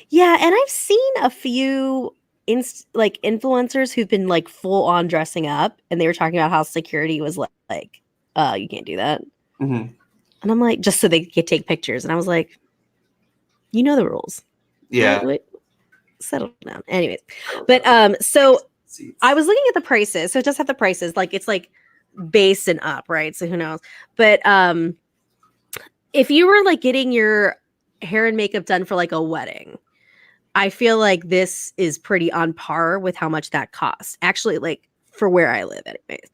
Yeah, and I've seen a few influencers who've been like full on dressing up, and they were talking about how security was like you can't do that. Mm-hmm. And I'm like, just so they could take pictures. And I was like, you know the rules. Yeah. Wait, settle down. Anyways, but so I was looking at the prices. So it does have the prices. Like, it's like base and up, right? So who knows? But if you were like getting your hair and makeup done for like a wedding, I feel like this is pretty on par with how much that costs. Actually, like for where I live, anyways.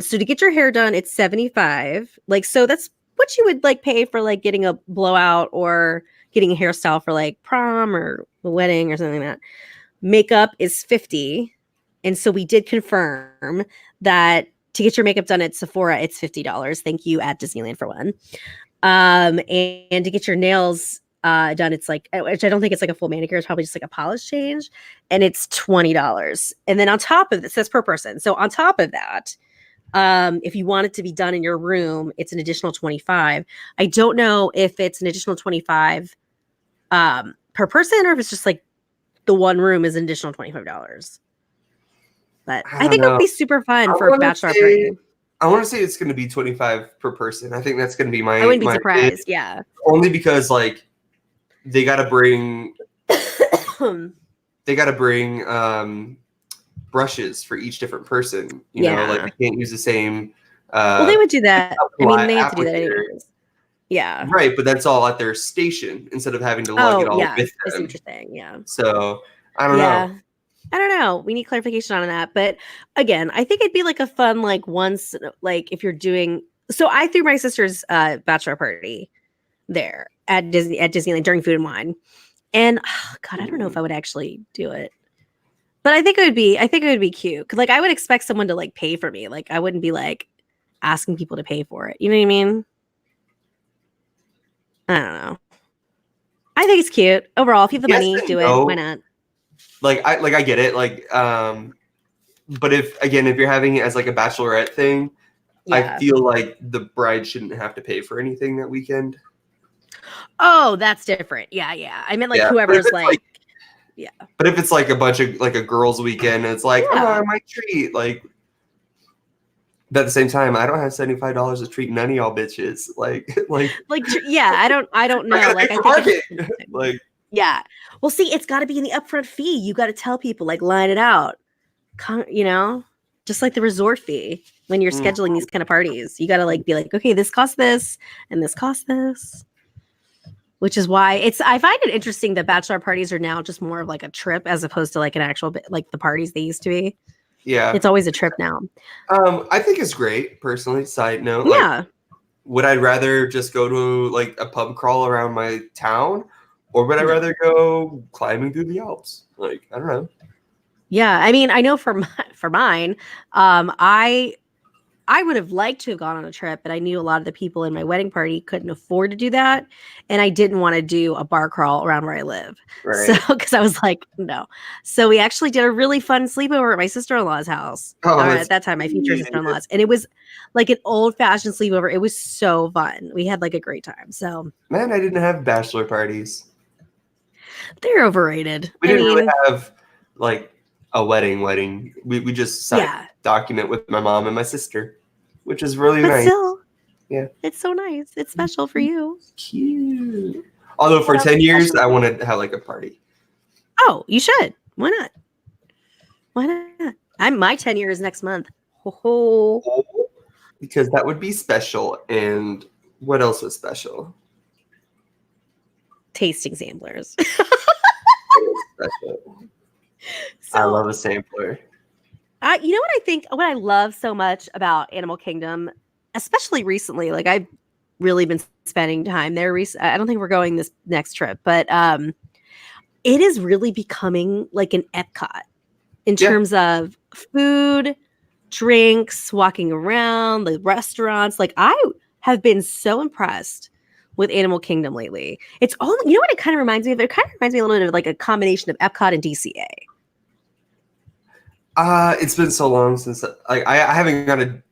So to get your hair done, it's $75. Like, so that's what you would like pay for like getting a blowout or getting a hairstyle for like prom or a wedding or something like that. Makeup is $50. And so we did confirm that to get your makeup done at Sephora, it's $50. Thank you at Disneyland for one. And to get your nails done, it's like, which I don't think it's like a full manicure, it's probably just like a polish change, and it's $20. And then on top of this, that's per person. So on top of that, if you want it to be done in your room, it's an additional $25. I don't know if it's an additional $25 per person, or if it's just like the one room is an additional $25. But I think it would be super fun for a bachelor party. I want to say it's going to be $25 per person. I think that's going to be my. I wouldn't be surprised. Yeah. Only because like they got to bring. They got to bring brushes for each different person. You know, like they can't use the same. Well, they would do that. I mean, they have to do that anyways. Yeah. Right, but that's all at their station instead of having to lug it all with them. I see what you're saying. Yeah. So I don't know. I don't know. We need clarification on that. But again, I think it'd be like a fun, like once, like if you're doing. So I threw my sister's bachelor party there at Disneyland during Food and Wine, and God, I don't know if I would actually do it. But I think it would be cute. 'Cause like I would expect someone to like pay for me. Like I wouldn't be like asking people to pay for it. You know what I mean? I don't know. I think it's cute overall. If you have the money, do it. Why not? Like I get it. Like but if you're having it as like a bachelorette thing, I feel like the bride shouldn't have to pay for anything that weekend. Oh, that's different. Yeah. I meant like whoever's like. Yeah. But if it's like a bunch of like a girls' weekend, it's like, oh, my treat. Like, But at the same time, I don't have $75 to treat none of y'all bitches. Yeah, I don't know. I gotta Like, pay I for think parking. it's Like, yeah. Well, see, it's got to be in the upfront fee. You got to tell people, like, line it out. You know, just like the resort fee when you're mm, scheduling these kind of parties. You got to like be like, okay, this costs this and this costs this. Which is why I find it interesting that bachelor parties are now just more of like a trip as opposed to like an actual like the parties they used to be. yeah. It's always a trip now. I think it's great, personally. Side note, Yeah. would I rather just go to like a pub crawl around my town, or would I No. rather go climbing through the Alps? Like, I don't know. Yeah. I mean, I know for mine, I would have liked to have gone on a trip, but I knew a lot of the people in my wedding party couldn't afford to do that. And I didn't want to do a bar crawl around where I live. Right. So, because I was like, no. So we actually did a really fun sleepover at my sister-in-law's house. Oh, Or that's at that time, my future sweet. sister-in-law's. And it was like an old-fashioned sleepover. It was so fun. We had like a great time. So Man, I didn't have bachelor parties. they're overrated. We I didn't really mean, have like a wedding. We just signed yeah. a document with my mom and my sister, which is really But nice. still, Yeah. it's so nice. It's special for you. Cute. Although for Well, 10 years, special. I wanted to have like a party. Oh, you should. Why not? Why not? My 10 years next month. Ho. Because that would be special. And what else was special? Tasting samplers. Special. So, I love a sampler. you know what I think? What I love so much about Animal Kingdom, especially recently, like I've really been spending time there. I don't think we're going this next trip, but it is really becoming like an Epcot in Yeah. terms of food, drinks, walking around, the restaurants. Like I have been so impressed with Animal Kingdom lately. It's all, you know what it kind of reminds me of? It kind of reminds me a little bit of like a combination of Epcot and DCA. It's been so long since I haven't got a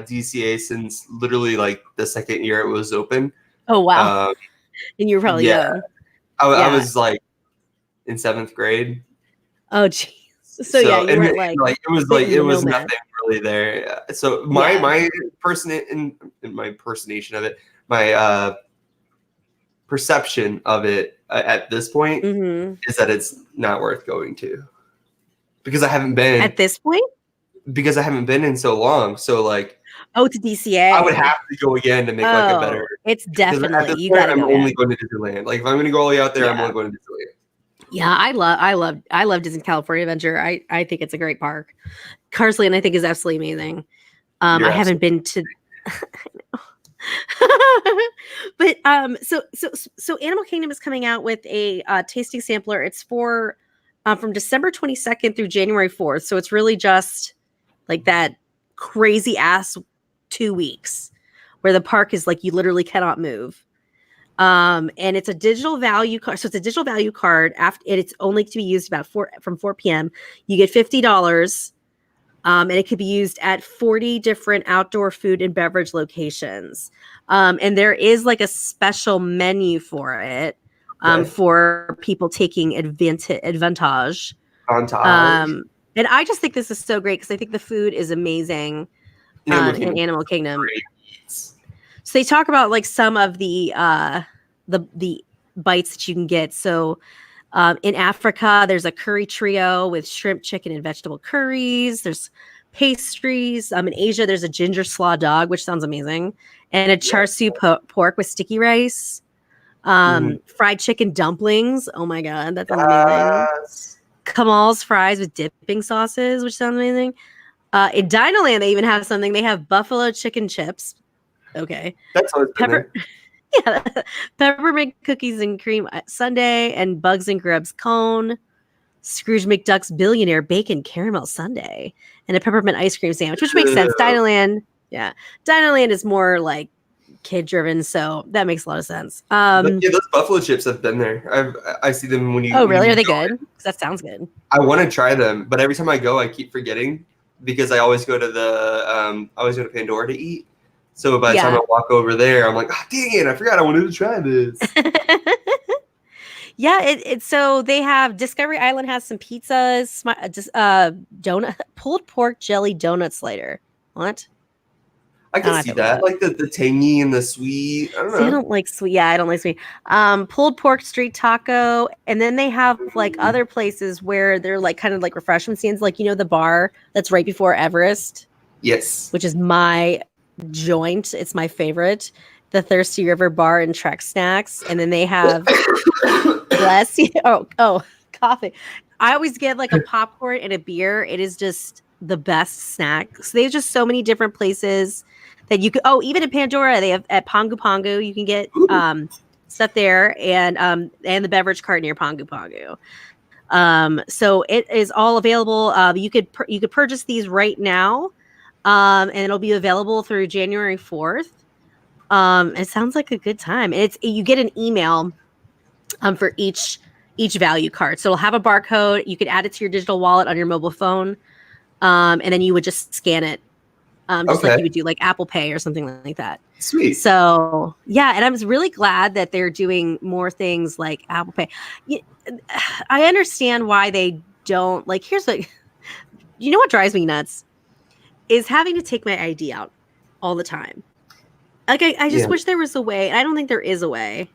DCA since literally like the second year it was open. Oh, wow. And you were probably young. I was like in 7th grade. Oh, jeez. So yeah, you weren't it was nothing really there. So my impersonation of it, my perception of it at this point is that it's not worth going to, because I haven't been at this point. Because I haven't been in so long. So like, to DCA, I would have to go again to make like a better. It's definitely you got. I'm only going to Disneyland. Like if I'm going to go all the way out there, I'm only going to Disneyland. Yeah, I love Disney California Adventure. I think it's a great park. Cars Land, I think, is absolutely amazing. I haven't been to. But so Animal Kingdom is coming out with a tasting sampler. It's for from December 22nd through January 4th. So it's really just like that crazy ass 2 weeks where the park is like you literally cannot move. And it's a digital value card. So it's a digital value card. It's only to be used from 4 p.m. You get $50. And it could be used at 40 different outdoor food and beverage locations. And there is like a special menu for it for people taking advantage. And I just think this is so great because I think the food is amazing in Animal Kingdom. So they talk about like some of the bites that you can get. So in Africa, there's a curry trio with shrimp, chicken, and vegetable curries. There's pastries. In Asia, there's a ginger slaw dog, which sounds amazing, and a char siu pork with sticky rice. Fried chicken dumplings. Oh my god, that sounds amazing. Kamal's fries with dipping sauces, which sounds amazing. In Dinoland, they even have something. They have buffalo chicken chips. Okay. That's always pepper. Yeah, peppermint cookies and cream sundae and Bugs and Grubs cone, Scrooge McDuck's billionaire bacon caramel sundae, and a peppermint ice cream sandwich, which makes sense. Dinoland is more like kid driven, so that makes a lot of sense. Those buffalo chips have been there. I see them when you. Oh, really? Are they good? Because that sounds good. I want to try them, but every time I go, I keep forgetting because I always go to Pandora to eat. So by the time I walk over there, I'm like, oh, dang it, I forgot I wanted to try this. It's so they have Discovery Island has some pizzas, donut, pulled pork jelly donut slider. What? I I don't can have see to look it that, up. like the tangy and the sweet. I don't See, I know. don't like sweet. Yeah, I don't like sweet. Pulled pork street taco, and then they have like other places where they're like kind of like refreshment stands, like the bar that's right before Everest, Yes. which is my joint. It's my favorite. The Thirsty River Bar and Trek Snacks, and then they have bless you. Oh, coffee. I always get like a popcorn and a beer. It is just the best snack. So they have just so many different places that you could. Oh, even in Pandora, they have at Pongu Pongu. You can get Ooh. stuff there, and the beverage cart near Pongu Pongu. So it is all available. You could purchase these right now, and it'll be available through January 4th. It sounds like a good time. You get an email for each value card. So it'll have a barcode. You could add it to your digital wallet on your mobile phone, and then you would just scan it, just like Okay. you would do like Apple Pay or something like that. Sweet. So yeah, and I was really glad that they're doing more things like Apple Pay. I understand why they don't like. Here's what what drives me nuts is having to take my ID out all the time. Like I just Yeah. wish there was a way. I don't think there is a way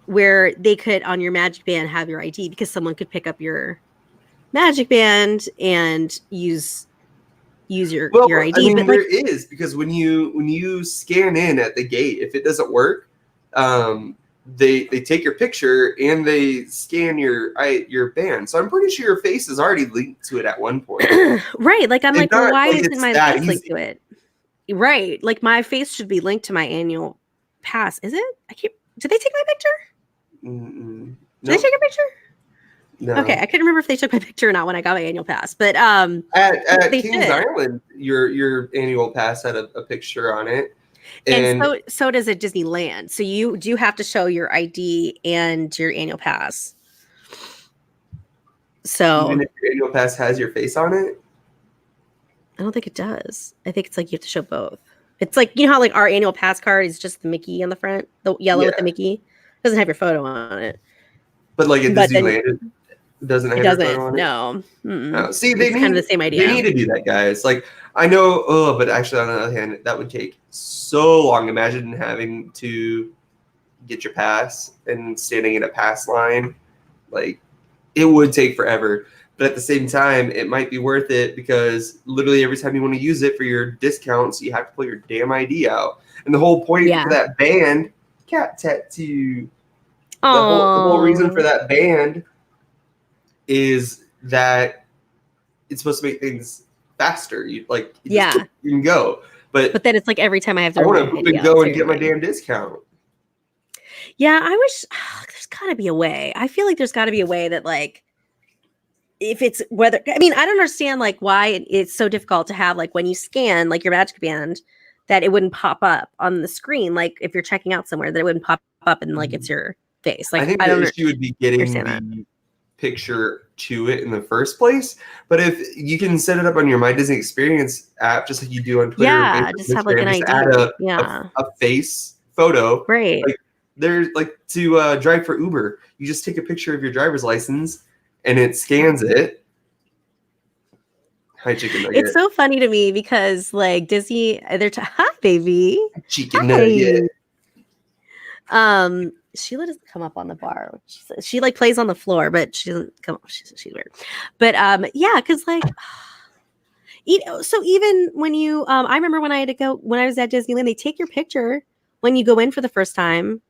where they could on your Magic Band have your ID, because someone could pick up your Magic Band and use your Well, ID. I mean, But there is, because when you scan in at the gate, if it doesn't work, they take your picture and they scan your band. So I'm pretty sure your face is already linked to it at one point. right, like I'm It's like, well, not why like isn't it's my that face linked easy. to it? Right, like my face should be linked to my annual pass. Is it? I can't. Did they take my picture? Mm-mm. Did Nope. they take a picture? No. Okay, I couldn't remember if they took my picture or not when I got my annual pass. But At they Kings should. Island, your annual pass had a picture on it, And so does at Disneyland. So you do have to show your ID and your annual pass. So even if your annual pass has your face on it. I don't think it does. I think it's like you have to show both. It's like, how like our annual pass card is just the Mickey on the front, the yellow with the Mickey. It doesn't have your photo on it. But like at But then Disneyland, it doesn't have it your photo doesn't. on it. No. Oh, see, they It's kind of the same need idea. to do that, guys. Like, I know, but actually, on the other hand, that would take so long. Imagine having to get your pass and standing in a pass line. Like, it would take forever. But at the same time, it might be worth it, because literally every time you want to use it for your discounts, you have to pull your damn ID out. And the whole point Yeah. for that band, cat tattoo. The whole reason for that band is that it's supposed to make things faster. You can go, but then it's like every time I have to I want to go and get my damn discount. Yeah, I wish there's got to be a way. I feel like there's got to be a way that, like, if it's I don't understand like why it's so difficult to have, like, when you scan like your Magic Band, that it wouldn't pop up on the screen, like if you're checking out somewhere, that it wouldn't pop up and like it's your face. Like, I think the issue would be getting the picture to it in the first place. But if you can set it up on your My Disney Experience app, just like you do on Twitter, yeah, just have like an ID. add a face photo, right? Like, there's like to drive for Uber, you just take a picture of your driver's license and it scans it. Hi, chicken nugget. It's so funny to me because like Disney, hi baby, chicken nugget. Sheila doesn't come up on the bar. She like plays on the floor, but she doesn't come up. She's weird. But yeah, because like, so even when you, I remember when I was at Disneyland, they take your picture when you go in for the first time.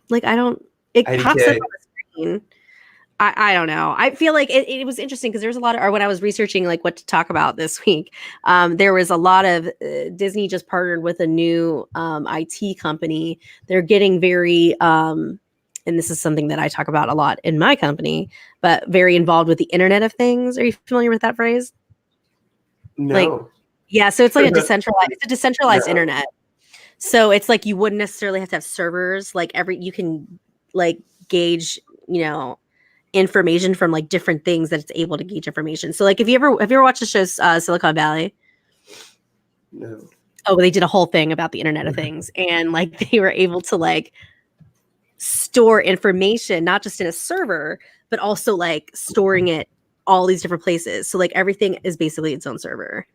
Like, it pops up on the screen. I don't know. I feel like it was interesting because there's a lot of, or when I was researching like what to talk about this week, there was a lot of Disney just partnered with a new IT company. They're getting very, and this is something that I talk about a lot in my company, but very involved with the Internet of Things. Are you familiar with that phrase? No. Like, yeah. So it's like a decentralized internet. So it's like you wouldn't necessarily have to have servers. Like you can like gauge, information from like different things that it's able to gauge information. So like, have you ever watched the show Silicon Valley? No. Oh, they did a whole thing about the Internet of Things, and like they were able to like store information not just in a server, but also like storing it all these different places. So like everything is basically its own server.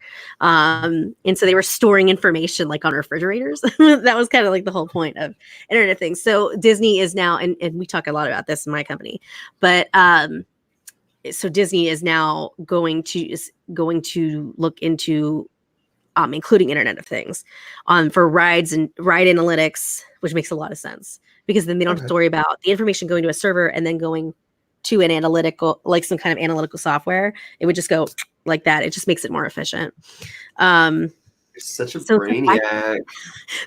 And so they were storing information like on refrigerators. That was kind of like the whole point of Internet of Things. So Disney is now, and we talk a lot about this in my company, but so Disney is now going to look into including Internet of Things for rides and ride analytics, which makes a lot of sense because then they don't have to worry about the information going to a server and then going to an analytical, like some kind of analytical software. It would just go like that. It just makes it more efficient. You're such a brainiac.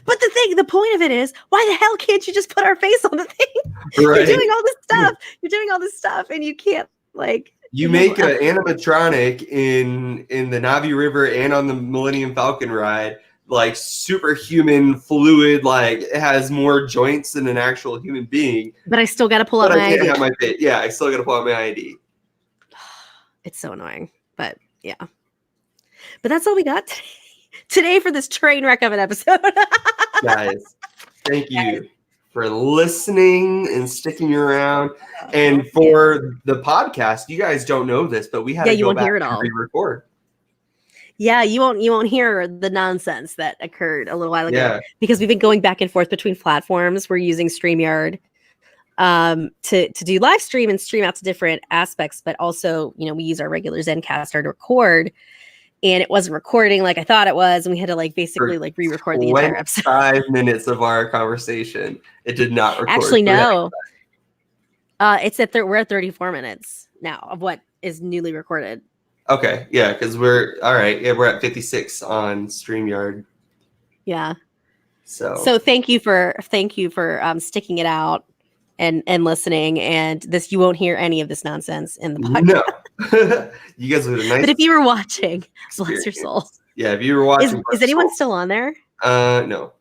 But the point of it is, why the hell can't you just put our face on the thing? Right. You're doing all this stuff. You're doing all this stuff, and you can't like. You make an animatronic in the Navi River and on the Millennium Falcon ride, like superhuman fluid, like it has more joints than an actual human being. But I still got to pull out But my I can't ID. have my face. Yeah, I still got to pull out my ID. It's so annoying, but yeah. But that's all we got today for this train wreck of an episode. Guys, thank you for listening and sticking around. And for the podcast, you guys don't know this, but we had to go back and re-record. Yeah, you won't hear the nonsense that occurred a little while ago because we've been going back and forth between platforms. We're using StreamYard to do live stream and stream out to different aspects, but also, we use our regular Zencastr to record, and it wasn't recording like I thought it was, and we had to like basically like re-record the entire episode. 5 minutes of our conversation, it did not record. Actually, no. It's at we're at 34 minutes now of what is newly recorded. Okay, yeah, because we're all right. Yeah, we're at 56 on StreamYard. Yeah. So thank you for sticking it out and listening. And you won't hear any of this nonsense in the podcast. No, you guys are nice. But if you were watching, bless your soul. Yeah, if you were watching, is anyone still on there? No.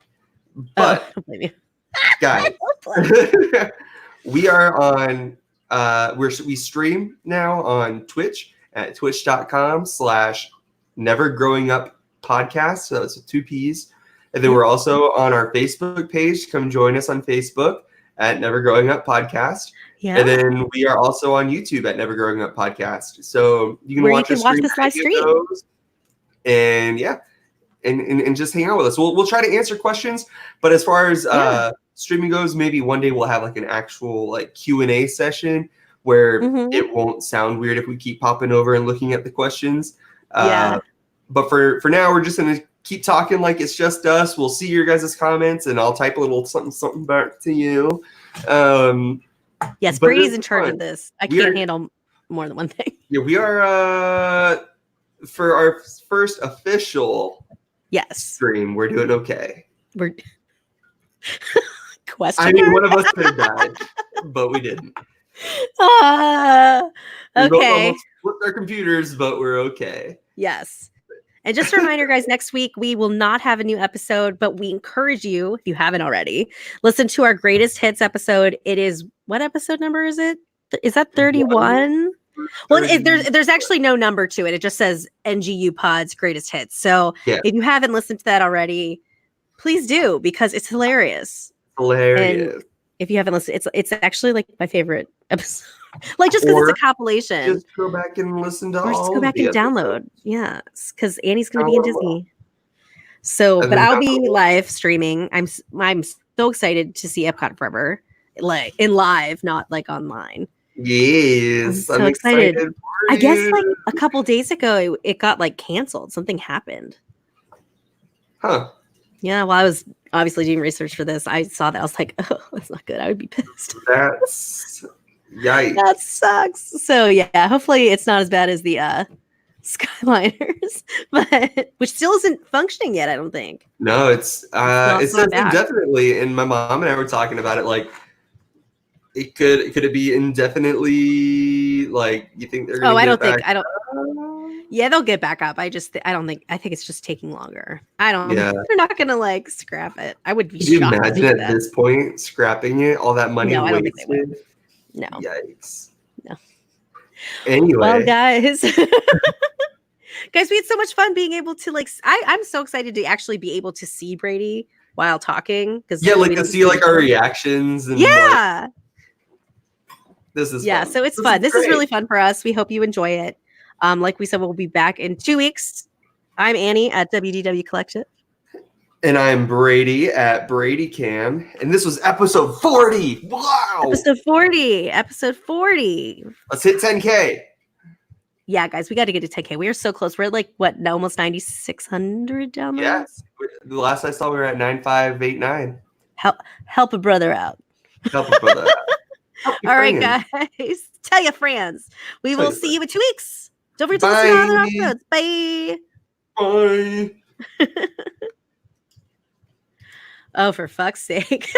But don't blame you. Guys, we are on. We stream now on Twitch at twitch.com/nevergrowinguppodcast. So that's with 2 P's. And then we're also on our Facebook page. Come join us on Facebook at Never Growing Up Podcast. Yeah. And then we are also on YouTube at Never Growing Up Podcast. So you can watch this live stream. And yeah, and just hang out with us. We'll try to answer questions. But as far as streaming goes, maybe one day we'll have like an actual like Q&A session where it won't sound weird if we keep popping over and looking at the questions. But for now, we're just going to keep talking like it's just us. We'll see your guys' comments, and I'll type a little something back to you. Yes, Brady's in charge of this. I can't handle more than one thing. Yeah, we are, for our first official stream, we're doing okay. We're I mean, one of us could have died, but we didn't. Okay. We both almost flipped our computers, but we're okay. Yes. And just a reminder, guys, next week we will not have a new episode, but we encourage you, if you haven't already, listen to our greatest hits episode. It is, what episode number is it? Is that 31? Well, there's actually no number to it. It just says NGU Pod's greatest hits. So if you haven't listened to that already, please do, because it's hilarious. And if you haven't listened, it's actually like my favorite episode. Like just because it's a compilation. Just go back and listen to all. Or just go back and download. Yeah, because Annie's going to be in Disney. So, but I'll be live streaming. I'm so excited to see Epcot Forever, like in live, not like online. Yes, I'm so excited. I guess like a couple days ago, it got like canceled. Something happened. Huh. Yeah, well, I was obviously doing research for this. I saw that. I was like, oh, that's not good. I would be pissed. That's yikes. That sucks. So yeah, hopefully it's not as bad as the Skyliners, but which still isn't functioning yet, I don't think. No, it says indefinitely, and my mom and I were talking about it. Like, could it be indefinitely? Like, you think they're? Yeah, they'll get back up. I think it's just taking longer. I don't. Yeah. They're not gonna like scrap it. I would be shocked. Can you imagine at this point scrapping it? All that money wasted. I don't think they would. No. Yikes. No. Anyway. Well, guys. Guys, we had so much fun being able to like. I'm so excited to actually be able to see Brady while talking, because like to see like our reactions and This is Yeah, fun. so it's fun. This is great. really fun for us. We hope you enjoy it. Like we said, we'll be back in 2 weeks. I'm Annie at WDW Collective. And I'm Brady at Brady Cam. And this was episode 40. Wow. Episode 40. Episode 40. Let's hit 10K. Yeah, guys, we got to get to 10K. We are so close. We're at like, what, almost 9,600 downloads? Yes. The last I saw, we were at 9589. Help a brother out. Help us, brother. All right, guys. Tell your friends. We will see you in 2 weeks. Don't forget to listen to other episodes. Bye. Bye. Oh, for fuck's sake.